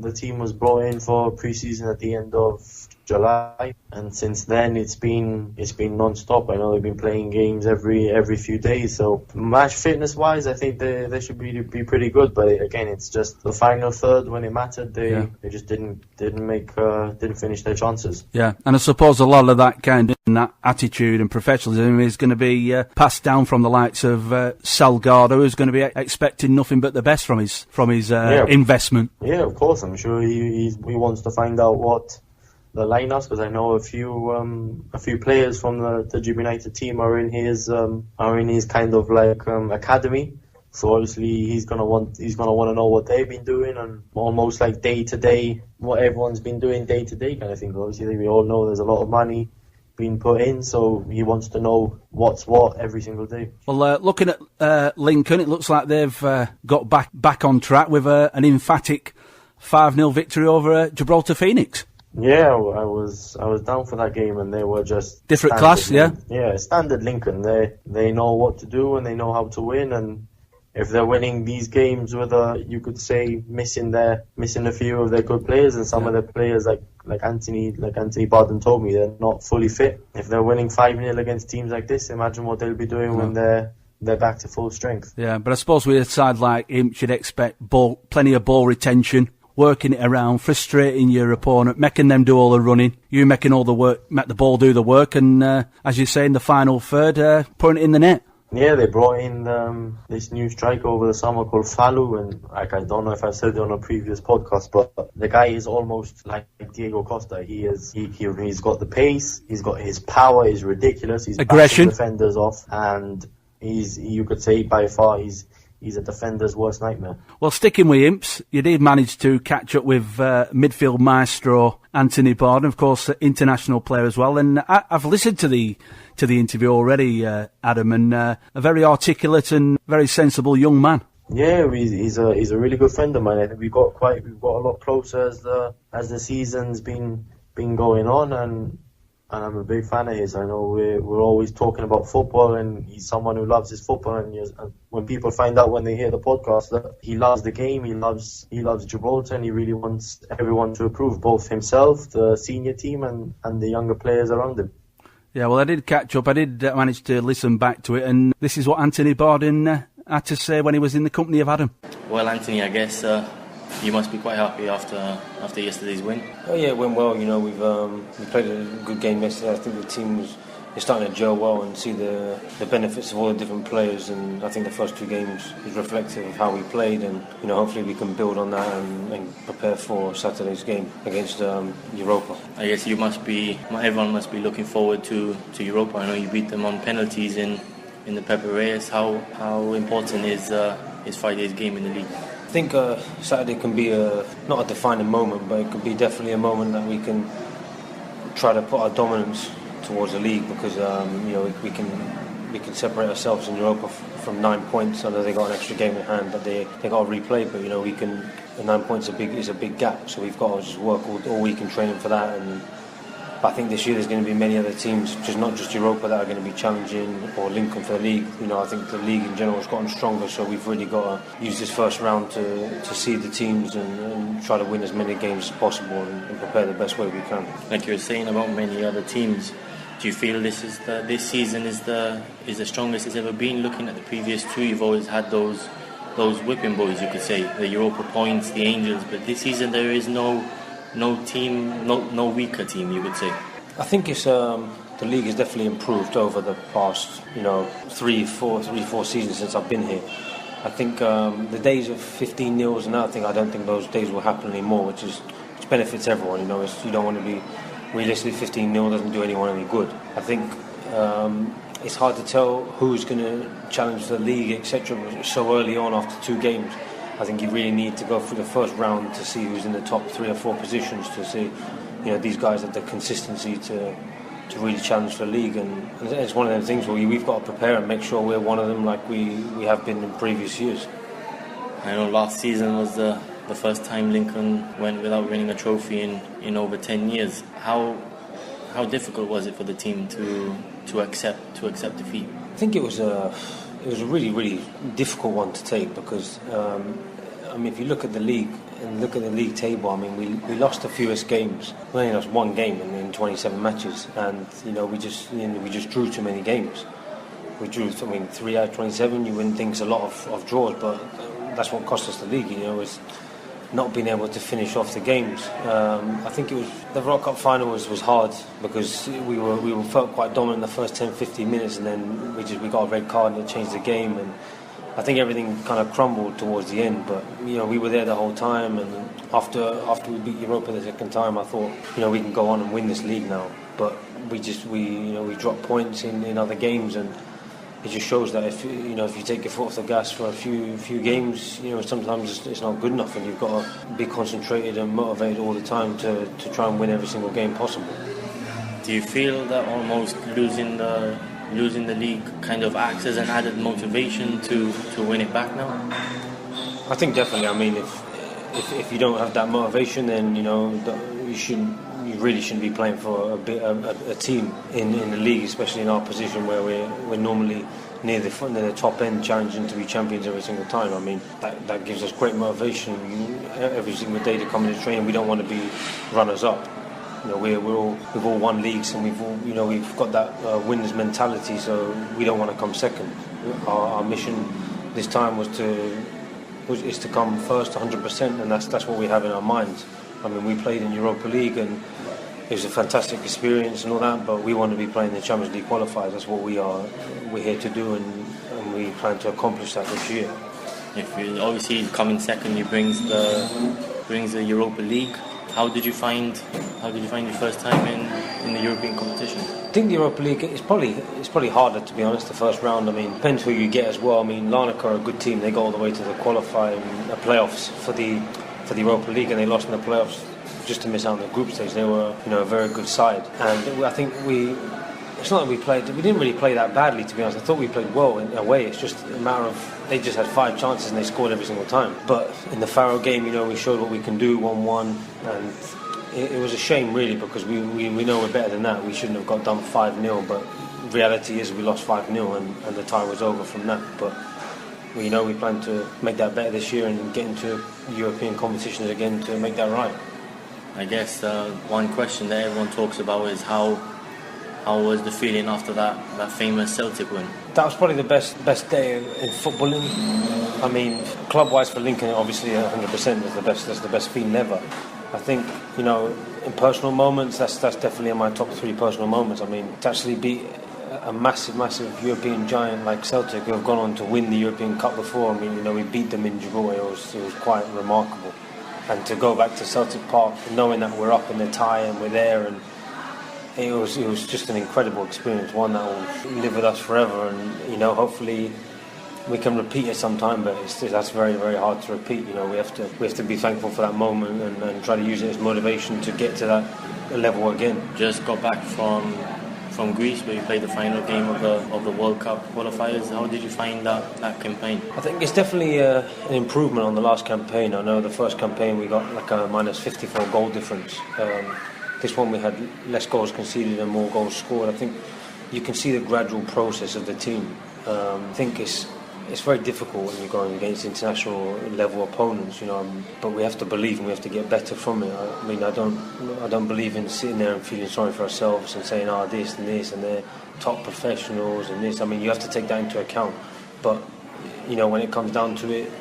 S3: the team was brought in for pre-season at the end of July, and since then it's been non-stop. I know they've been playing games every few days. So match fitness wise, I think they should be pretty good. But again, it's just the final third when it mattered. They just didn't finish their chances. Yeah,
S2: and I suppose a lot of that kind of that attitude and professionalism is going to be passed down from the likes of Salgado, who's going to be expecting nothing but the best from his investment.
S3: Yeah, of course. I'm sure he wants to find out what the lineups, because I know a few players from the Gibraltar United team are in his kind of like academy. So obviously he's gonna want to know what they've been doing, and almost like day to day what everyone's been doing day to day kind of thing. Obviously we all know there's a lot of money being put in, so he wants to know what's what every single day.
S2: Well, looking at Lincoln, it looks like they've got back on track with an emphatic 5-0 victory over Gibraltar Phoenix.
S3: Yeah, I was down for that game, and they were just
S2: different class.
S3: Yeah, standard Lincoln. They know what to do and they know how to win, and if they're winning these games with you could say missing a few of their good players, and some of their players like Anthony Bardon told me, they're not fully fit. If they're winning 5-0 against teams like this, imagine what they'll be doing when they're back to full strength.
S2: Yeah, but I suppose with a side like Imps, you'd expect plenty of ball retention, working it around, frustrating your opponent, making them do all the running, you making all the work, make the ball do the work, and as you say in the final third, putting it in the net.
S3: Yeah, they brought in this new striker over the summer called Falu, and I don't know if I've said it on a previous podcast, but the guy is almost like Diego Costa. He's got the pace, he's got his power, is ridiculous, he's
S2: aggression,
S3: defenders off, and you could say by far he's a defender's worst nightmare.
S2: Well, sticking with Imps, you did manage to catch up with midfield maestro Anthony Bardon, of course, international player as well. And I've listened to the interview already, Adam, and a very articulate and very sensible young man.
S3: Yeah, he's a really good friend of mine. I think we've got a lot closer as the season's been going on, and I'm a big fan of his. I know we're always talking about football, and he's someone who loves his football. And when people find out when they hear the podcast that he loves the game, he loves Gibraltar, and he really wants everyone to approve, both himself, the senior team, and the younger players around him.
S2: Yeah, well, I did catch up. I did manage to listen back to it, and this is what Anthony Bardon had to say when he was in the company of Adam.
S4: Well, Anthony, I guess you must be quite happy after yesterday's win.
S6: Oh yeah, it went well. You know, we played a good game yesterday. I think the team is starting to gel well and see the benefits of all the different players. And I think the first two games is reflective of how we played. And you know, hopefully we can build on that and prepare for Saturday's game against Europa.
S4: I guess everyone must be looking forward to Europa. I know you beat them on penalties in the Pepe Reyes. How important is Friday's game in the league?
S6: I think Saturday can be not a defining moment, but it could be definitely a moment that we can try to put our dominance towards the league, because you know, we can separate ourselves in Europa from 9 points. I know they got an extra game in hand that they got to replay, but you know, the 9 points is a big gap, so we've got to just work all week in training for that. And I think this year there's going to be many other teams, not just Europa, that are going to be challenging or Lincoln for the league. You know, I think the league in general has gotten stronger, so we've really got to use this first round to see the teams and try to win as many games as possible and prepare the best way we can.
S4: Like you were saying about many other teams, do you feel this season is the strongest it's ever been? Looking at the previous two, you've always had those whipping boys, you could say, the Europa points, the Angels, but this season there is no weaker team, you could say.
S6: I think it's the league has definitely improved over the past, you know, three, four seasons since I've been here. I think the days of 15-0 and that thing, I don't think those days will happen anymore, which benefits everyone. You know, you don't want to be realistically 15-0 doesn't do anyone any good. I think it's hard to tell who's going to challenge the league, etc. so early on after two games. I think you really need to go through the first round to see who's in the top 3 or 4 positions, to see, these guys have the consistency to really challenge the league, and it's one of those things where we've got to prepare and make sure we're one of them, like we have been in previous years.
S4: I know last season was the first time Lincoln went without winning a trophy in over 10 years. How difficult was it for the team to accept defeat?
S6: I think it was a really, really difficult one to take, because if you look at the league and look at the league table, we lost the fewest games. We only lost 1 game in 27 matches, and we just drew too many games. We drew 3 out of 27. You win things a lot of draws, but that's what cost us the league. Is not being able to finish off the games. I think it was the World Cup final was hard, because we felt quite dominant in the first 10-15 minutes, and then we got a red card and it changed the game, and I think everything kind of crumbled towards the end. But we were there the whole time, and after we beat Europa the second time, I thought we can go on and win this league now. But we dropped points in other games, and it just shows that if you take your foot off the gas for a few games, sometimes it's not good enough, and you've got to be concentrated and motivated all the time to try and win every single game possible.
S4: Do you feel that almost losing the league kind of acts as an added motivation to win it back now?
S6: I think definitely. If you don't have that motivation, then you really shouldn't be playing for a team in the league, especially in our position where we're normally near the top end, challenging to be champions every single time. That gives us great motivation every single day to come into training. We don't want to be runners up. We've all won leagues, and we've got that winners mentality. So we don't want to come second. Our mission this time is to come first 100%, and that's what we have in our minds. We played in Europa League, and it was a fantastic experience and all that, but we want to be playing the Champions League qualifiers. That's what we're here to do, and we plan to accomplish that this year.
S4: If you obviously coming second, you brings the Europa League. How did you find your first time in the European competition?
S6: I think the Europa League is probably harder, to be honest. The first round, depends who you get as well. Larnaca are a good team. They got all the way to the qualifying playoffs for the Europa League, and they lost in the playoffs just to miss out on the group stage. They were a very good side, and I think it's not that we didn't really play that badly, to be honest. I thought we played well in a way. It's just a matter of they just had 5 chances and they scored every single time. But in the Faro game, we showed what we can do, 1-1, and it was a shame really, because we know we're better than that. We shouldn't have got done 5-0, but reality is we lost 5-0 and the tie was over from that. But we plan to make that better this year and get into European competitions again to make that right.
S4: I guess one question that everyone talks about is how was the feeling after that famous Celtic win?
S6: That was probably the best day in footballing. Club-wise for Lincoln, obviously 100% that's the best feeling ever. I think, in personal moments, that's definitely in my top 3 personal moments. To actually beat a massive European giant like Celtic, who have gone on to win the European Cup before. We beat them in Gibraltar. It was quite remarkable. And to go back to Celtic Park, knowing that we're up in the tie and we're there, and it was just an incredible experience, one that will live with us forever. And hopefully we can repeat it sometime, but that's very, very hard to repeat. We have to be thankful for that moment and try to use it as motivation to get to that level again.
S4: Just got back from Greece, where you played the final game of the World Cup qualifiers. How did you find that campaign?
S6: I think it's definitely an improvement on the last campaign. I know the first campaign we got like a minus 54 goal difference. This one we had less goals conceded and more goals scored. I think you can see the gradual process of the team. I think it's very difficult when you're going against international level opponents, but we have to believe and we have to get better from it. I don't believe in sitting there and feeling sorry for ourselves and saying, this and this, and they're top professionals and this. You have to take that into account. But when it comes down to it,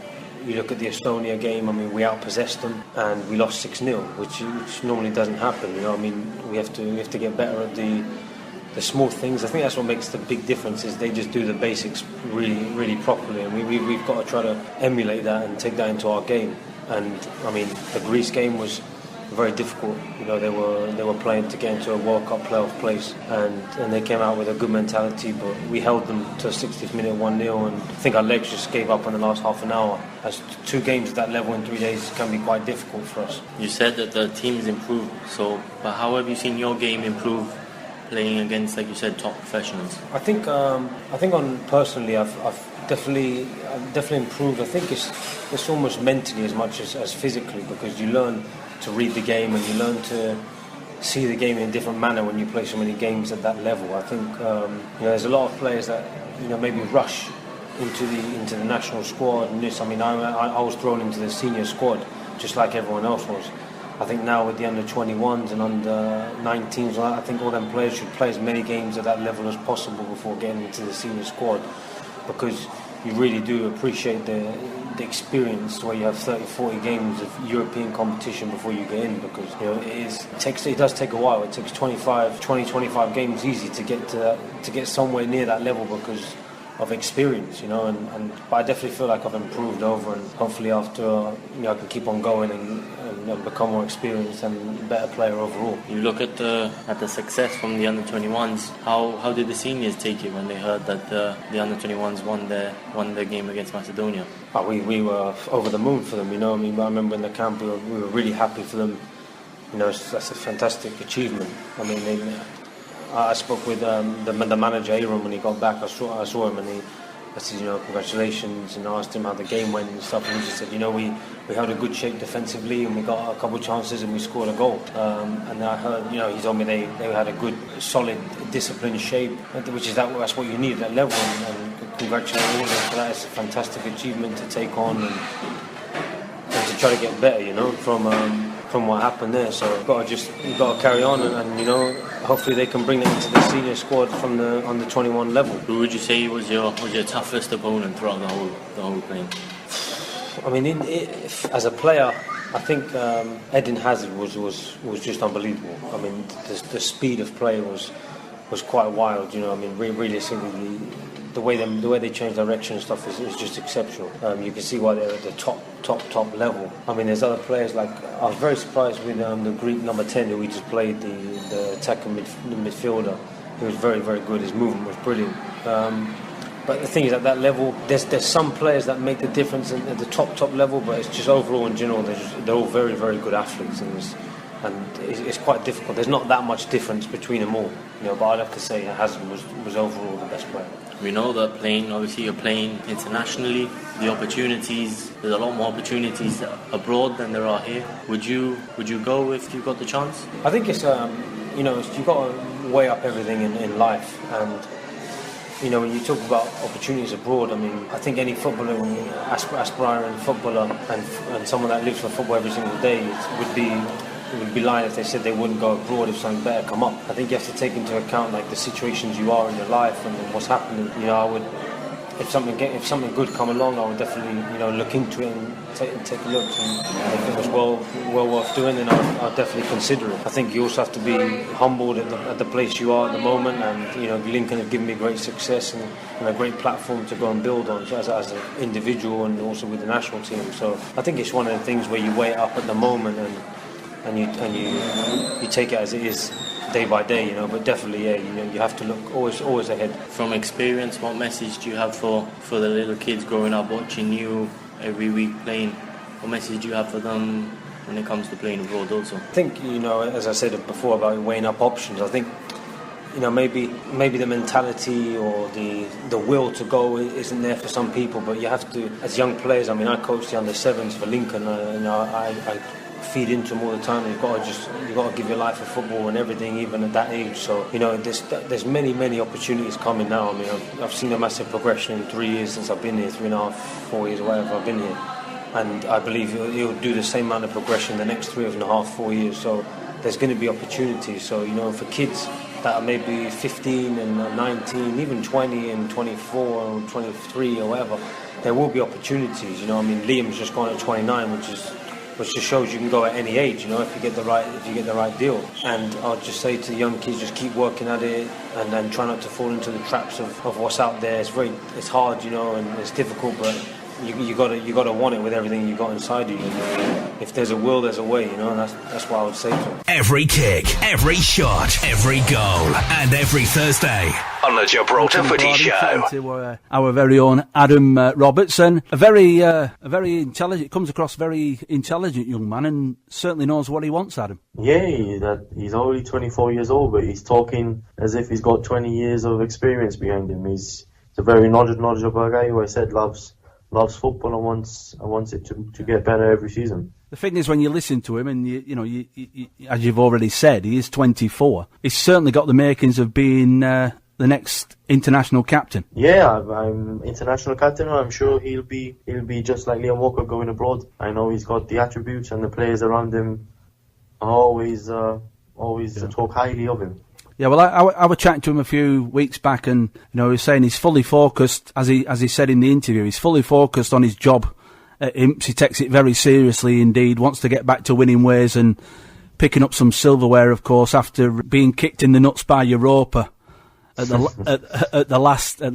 S6: you look at the Estonia game. We outpossessed them and we lost 6-0, which normally doesn't happen. We have to get better at the small things. I think that's what makes the big difference, is they just do the basics really, really properly, and we've got to try to emulate that and take that into our game. And the Greece game was very difficult. You know, they were playing to get into a World Cup playoff place, and they came out with a good mentality. But we held them to a 60th minute 1-0, and I think our legs just gave up in the last half an hour. As 2 games at that level in 3 days can be quite difficult for us.
S4: You said that the team's improved, but how have you seen your game improve playing against, like you said, top professionals?
S6: I think on personally, I've definitely improved. I think it's almost mentally as much as physically, because you learn to read the game and you learn to see the game in a different manner when you play so many games at that level. I think there's a lot of players that maybe rush into the national squad and this. I mean, I was thrown into the senior squad just like everyone else was. I think now with the under-21s and under-19s, I think all them players should play as many games at that level as possible before getting into the senior squad, because you really do appreciate the experience where you have 30-40 games of European competition before you get in, because it does take a while. It takes 20-25 games easy to get somewhere near that level because of experience, but I definitely feel like I've improved over, and hopefully after I can keep on going and become more experienced and a better player overall.
S4: You look at the success from the under-21s. How did the seniors take it when they heard that the under-21s won their game against Macedonia?
S6: We were over the moon for them. I remember in the camp we were really happy for them. That's a fantastic achievement. I mean, I spoke with the manager Aaron when he got back. I saw him, and I said, congratulations, and I asked him how the game went and stuff, and he just said, we held a good shape defensively, and we got a couple of chances and we scored a goal. And I heard, he told me they had a good, solid, disciplined shape, that's what you need at that level, and congratulate all of them for that. It's a fantastic achievement to take on and to try to get better, from what happened there. So you've got to carry on, and hopefully they can bring it into the senior squad from the under-21 level.
S4: Who would you say was your toughest opponent throughout the whole playing?
S6: I mean, as a player, I think Eden Hazard was just unbelievable. I mean, the speed of play was quite wild. I mean, really simply the way they change direction and stuff is just exceptional. You can see why they're at the top level. I mean, there's other players like, I was very surprised with the Greek number 10 who we just played, the attacking midfielder. He was very, very good. His movement was brilliant. But the thing is, at that level, there's some players that make the difference at the top level, but it's just overall in general they're all very, very good athletes, and it's quite difficult. There's not that much difference between them all, but I'd have to say Hazard was overall the best player.
S4: We know that obviously you're playing internationally, there's a lot more opportunities abroad than there are here. Would you go if you got the chance?
S6: I think it's you've got to weigh up everything in life, and when you talk about opportunities abroad, I mean, I think any footballer, when you aspiring footballer and someone that lives for football every single day, it would be lying if they said they wouldn't go abroad if something better come up. I think you have to take into account like the situations you are in your life and what's happening. I would, if something good come along, I would definitely look into it and take a look. And if it was well worth doing, then I'd definitely consider it. I think you also have to be humbled at the place you are at the moment, and Lincoln have given me great success and a great platform to go and build on, so as an individual and also with the national team. So I think it's one of the things where you weigh it up at the moment and you take it as it is day by day, but definitely, you have to look always ahead.
S4: From experience, what message do you have for the little kids growing up watching you every week playing? What message do you have for them when it comes to playing abroad also? I
S6: think, as I said before about weighing up options, I think maybe the mentality or the will to go isn't there for some people, but you have to, as young players. I mean, I coach the under-7s for Lincoln, I feed into them all the time. You've got to give your life for football and everything, even at that age. So there's many opportunities coming now. I mean, I've seen a massive progression in 3 years since I've been here, 3.5, 4 years, whatever I've been here, and I believe he'll do the same amount of progression the next 3.5, 4 years. So there's going to be opportunities. So for kids that are maybe 15 and 19, even 20 and 24 or 23 or whatever, there will be opportunities. I mean, Liam's just gone at 29, which just shows you can go at any age, if you get the right deal. And I'll just say to the young kids, just keep working at it and then try not to fall into the traps of what's out there. It's hard, and it's difficult, but you got to want it with everything you got inside you. If there's a will, there's a way. That's what I would say to him.
S1: Every kick, every shot, every goal, and every Thursday on the Gibraltar Footie Show.
S2: To our very own Adam Roberts, and a very intelligent, comes across very intelligent young man, and certainly knows what he wants. Adam.
S3: Yeah, he's only 24 years old, but he's talking as if he's got 20 years of experience behind him. He's a very knowledgeable guy who I said loves football and wants it to get better every season.
S2: The thing is, when you listen to him, and you as you've already said, he is 24. He's certainly got the makings of being the next international captain.
S3: Yeah, I'm international captain. I'm sure he'll be just like Liam Walker going abroad. I know he's got the attributes, and the players around him are always talk highly of him.
S2: Yeah, well, I was chatting to him a few weeks back, and he was saying he's fully focused, as he said in the interview, he's fully focused on his job at Imps. He takes it very seriously indeed, wants to get back to winning ways and picking up some silverware, of course, after being kicked in the nuts by Europa at the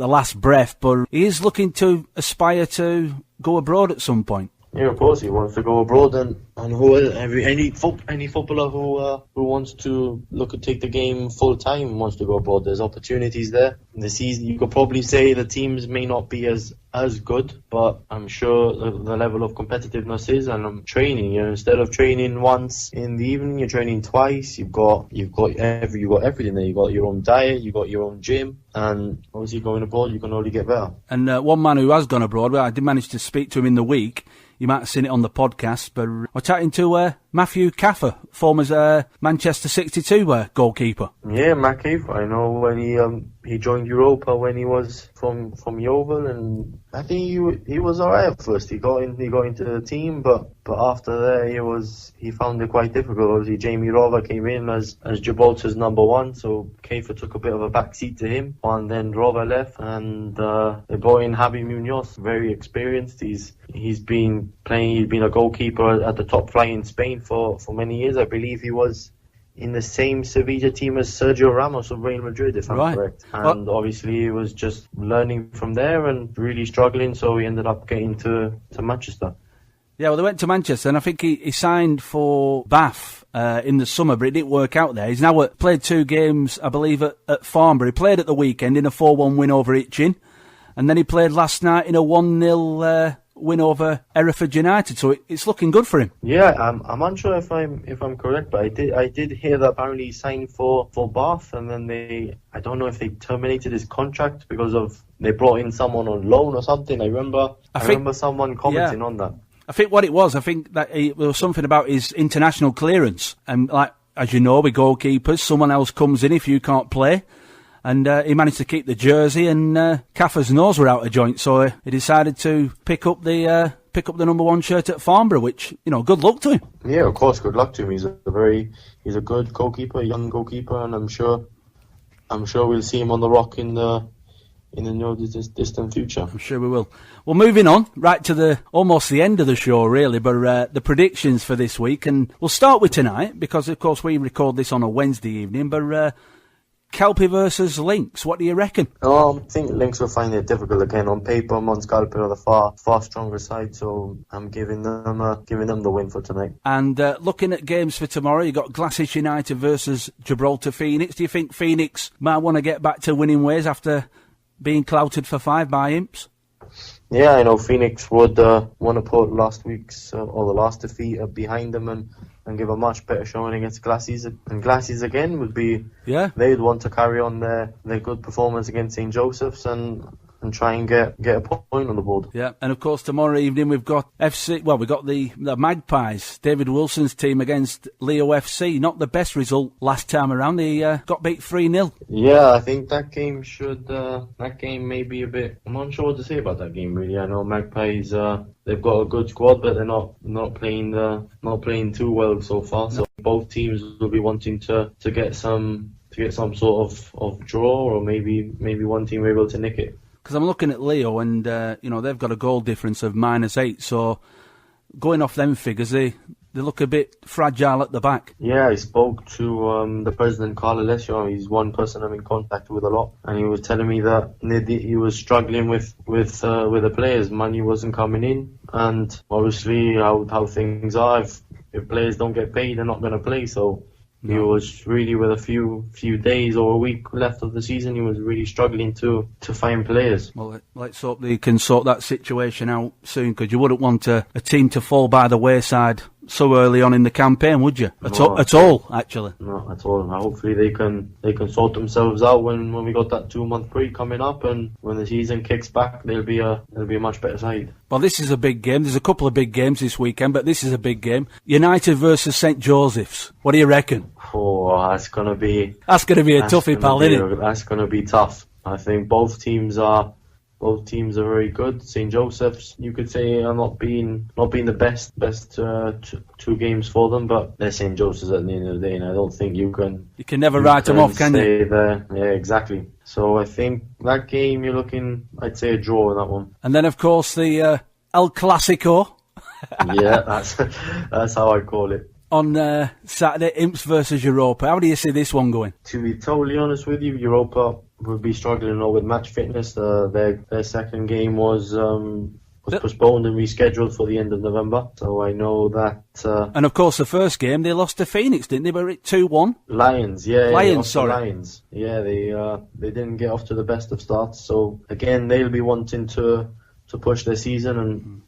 S2: last breath. But he is looking to aspire to go abroad at some point.
S3: Yeah, of course he wants to go abroad, and any footballer who wants to take the game full time wants to go abroad. There's opportunities there. The season, you could probably say the teams may not be as good, but I'm sure the level of competitiveness is, and I'm training. Instead of training once in the evening, you're training twice. You've got everything there. You've got your own diet, you've got your own gym, and obviously going abroad, you can only get better.
S2: And one man who has gone abroad, well, I did manage to speak to him in the week. You might have seen it on the podcast, but we're chatting to Mons Calpe, former Manchester 62 goalkeeper.
S3: Yeah, Mons Calpe. I know when he joined Europa when he was from Yeovil, and I think he was alright at first. He got into the team, but after that he found it quite difficult. Obviously, Jamie Rova came in as Gibraltar's number one, so Calpe took a bit of a back seat to him, and then Rova left, and they brought in Javi Munoz, very experienced. He's been a goalkeeper at the top flight in Spain for many years. I believe he was in the same Sevilla team as Sergio Ramos of Real Madrid, if I'm correct. And obviously he was just learning from there and really struggling, so he ended up getting to Manchester.
S2: Yeah, well, they went to Manchester, and I think he signed for Bath in the summer, but it didn't work out there. He's now played 2 games, I believe, at Farnborough. He played at the weekend in a 4-1 win over Itchin, and then he played last night in a 1-0 win over Hereford United, so it's looking good for him. Yeah,
S3: I'm unsure if I'm correct, but I did hear that apparently he signed for Bath, and then I don't know if they terminated his contract because they brought in someone on loan or something. I remember someone commenting on that.
S2: I think what it was, that there was something about his international clearance, and as you know, with goalkeepers, someone else comes in if you can't play. And he managed to keep the jersey, and Calpe's nose were out of joint, so he decided to pick up the number 1 shirt at Farnborough, which, good luck to him.
S3: Yeah, of course, good luck to him. He's a good goalkeeper, a young goalkeeper, and I'm sure we'll see him on the rock in the near distant future.
S2: I'm sure we will. Well, moving on, right to almost the end of the show, really, but the predictions for this week, and we'll start with tonight, because, of course, we record this on a Wednesday evening, but Calpe versus Lynx, what do you reckon?
S3: I think Lynx will find it difficult again. On paper, Mons Calpe are the far stronger side, so I'm giving them the win for tonight. And
S2: looking at games for tomorrow, you've got Glasgow United versus Gibraltar Phoenix. Do you think Phoenix might want to get back to winning ways after being clouted for 5 by Imps?
S3: Yeah, I know Phoenix would want to put last week's or the last defeat behind them and give a much better showing against Glassies. And Glassies again would be, they'd want to carry on their good performance against St. Joseph's and try and get a point on the board. Yeah,
S2: and of course tomorrow evening we've got FC. Well, we've got the Magpies, David Wilson's team against Leo FC. Not the best result last time around. They got beat 3-0.
S3: Yeah, I think that game may be a bit. I'm not sure what to say about that game really. I know Magpies. They've got a good squad, but they're not playing too well so far. So both teams will be wanting to get some sort of draw, or maybe one team will be able to nick it.
S2: Because I'm looking at Leo, and they've got a goal difference of -8. So going off them figures, they They look a bit fragile at the back.
S3: Yeah, I spoke to the president, Carl Alessio. He's one person I'm in contact with a lot, and he was telling me that he was struggling with the players. Money wasn't coming in, and obviously how things are. If players don't get paid, they're not going to play. So he was really, with a few days or a week left of the season, he was really struggling to find players.
S2: Well, let's hope they can sort that situation out soon, because you wouldn't want a team to fall by the wayside so early on in the campaign, would you? At all, actually.
S3: Not at all. Hopefully they can sort themselves out when we got that 2-month break coming up, and when the season kicks back, they'll be a much better side.
S2: Well, this is a big game. There's a couple of big games this weekend, but this is a big game. United versus St Joseph's. What do you reckon?
S3: Oh, that's gonna be a
S2: toughie, pal, isn't it?
S3: That's gonna be tough. I think both teams are very good. St Joseph's, you could say, are not being the best two games for them, but they're St Joseph's at the end of the day, and I don't think you can
S2: never write them off, can you?
S3: There. Yeah, exactly. So I think that game, you're looking, I'd say, a draw in that one.
S2: And then, of course, the El Clasico.
S3: Yeah, that's how I call it.
S2: On Saturday, Imps versus Europa. How do you see this one going?
S3: To be totally honest with you, Europa will be struggling with match fitness. Their second game was postponed and rescheduled for the end of November. So I know that.
S2: And of course, the first game they lost to Phoenix, didn't they? Were it 2-1?
S3: Lions, yeah.
S2: Lions, sorry.
S3: Lions. Yeah, they didn't get off to the best of starts. So again, they'll be wanting to push their season, and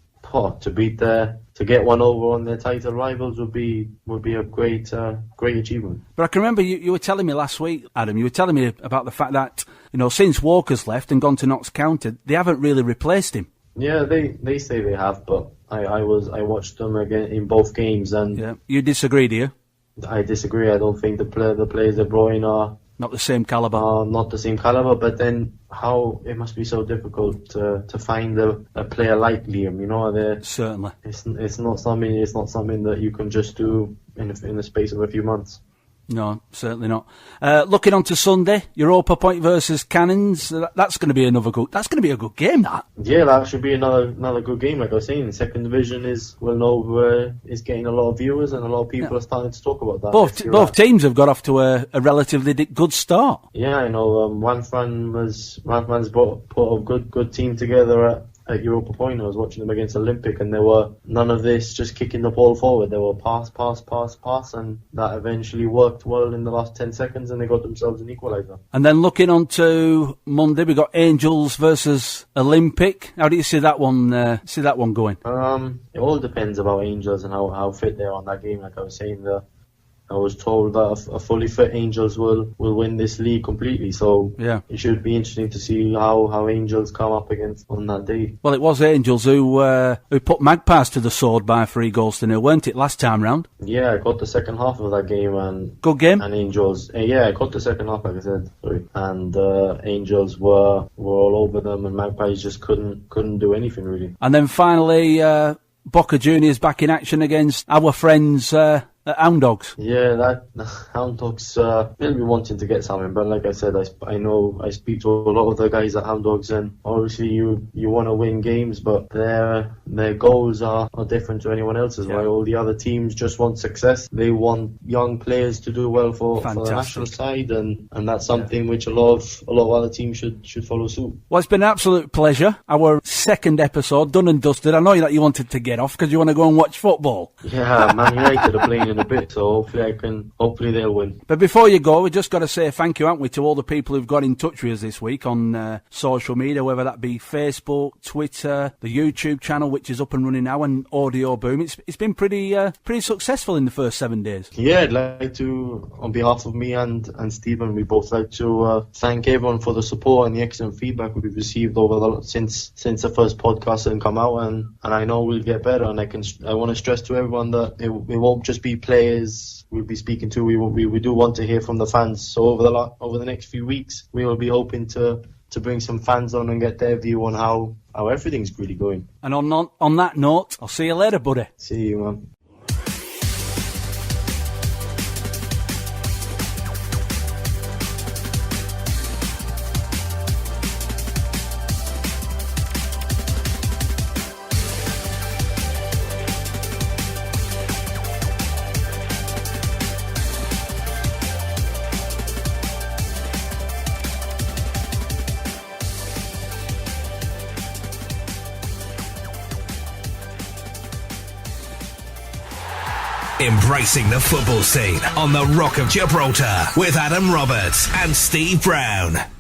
S3: to get one over on their title rivals would be a great achievement.
S2: But I can remember you were telling me last week, Adam, you were telling me about the fact that, since Walker's left and gone to Notts County, they haven't really replaced him.
S3: Yeah, they say they have, but I watched them again in both games, and
S2: yeah. You disagree, do you?
S3: I disagree. I don't think the players they brought in are
S2: not the same calibre.
S3: Not the same calibre, but then how it must be so difficult to find a player like Liam.
S2: Certainly.
S3: It's not something that you can just do in the space of a few months.
S2: No, certainly not. Looking on to Sunday, Europa Point versus Cannons. That's going to be another good. That's going to be a good game. That.
S3: Yeah, that should be another good game. Like I was saying, second division is getting a lot of viewers, and a lot of people are starting to talk about that.
S2: Both teams have got off to a relatively good start.
S3: Yeah, I know. Wanfran's put a good team together at Europa Point. I was watching them against Olympic, and there were none of this just kicking the ball forward. There were pass, and that eventually worked well in the last 10 seconds, and they got themselves an equaliser.
S2: And then looking on to Monday, we got Angels versus Olympic. How do you see that one? Going?
S3: It all depends about Angels and how fit they are on that game. Like I was saying, I was told that a fully fit Angels will win this league completely. So yeah, it should be interesting to see how Angels come up against on that day.
S2: Well, it was Angels who put Magpies to the sword by 3-0, weren't it, last time round?
S3: Yeah, I got the second half of that game, and
S2: good game.
S3: And Angels, I got the second half, like I said. Sorry, and Angels were all over them, and Magpies just couldn't do anything really.
S2: And then finally, Boca Juniors back in action against our friends. Hound Dogs.
S3: Yeah, that Hound Dogs, they'll be wanting to get something, but like I said, I know I speak to a lot of the guys at Hound Dogs, and obviously you want to win games, but their goals are different to anyone else's. Yeah. Right? All the other teams just want success. They want young players to do well for the national side, and that's something which a lot of other teams should follow suit.
S2: Well, it's been an absolute pleasure. Our second episode, done and dusted. I know that you wanted to get off because you want to go and watch football.
S3: Yeah, Man United are playing in a bit, so hopefully they'll win.
S2: But before you go, we just got to say thank you, haven't we, to all the people who've got in touch with us this week on social media, whether that be Facebook, Twitter, the YouTube channel, which is up and running now, and Audio Boom. It's been pretty successful in the first 7 days.
S3: Yeah, I'd like to, on behalf of me and Stephen, we both like to thank everyone for the support and the excellent feedback we've received since the first podcast had come out, and I know we'll get better. And I want to stress to everyone that it won't just be players we'll be speaking to. We do want to hear from the fans. So over the next few weeks, we will be hoping to bring some fans on and get their view on how everything's really going.
S2: And on that note, I'll see you later, buddy.
S3: See you, man.
S1: Embracing the football scene on the Rock of Gibraltar with Adam Roberts and Steve Brown.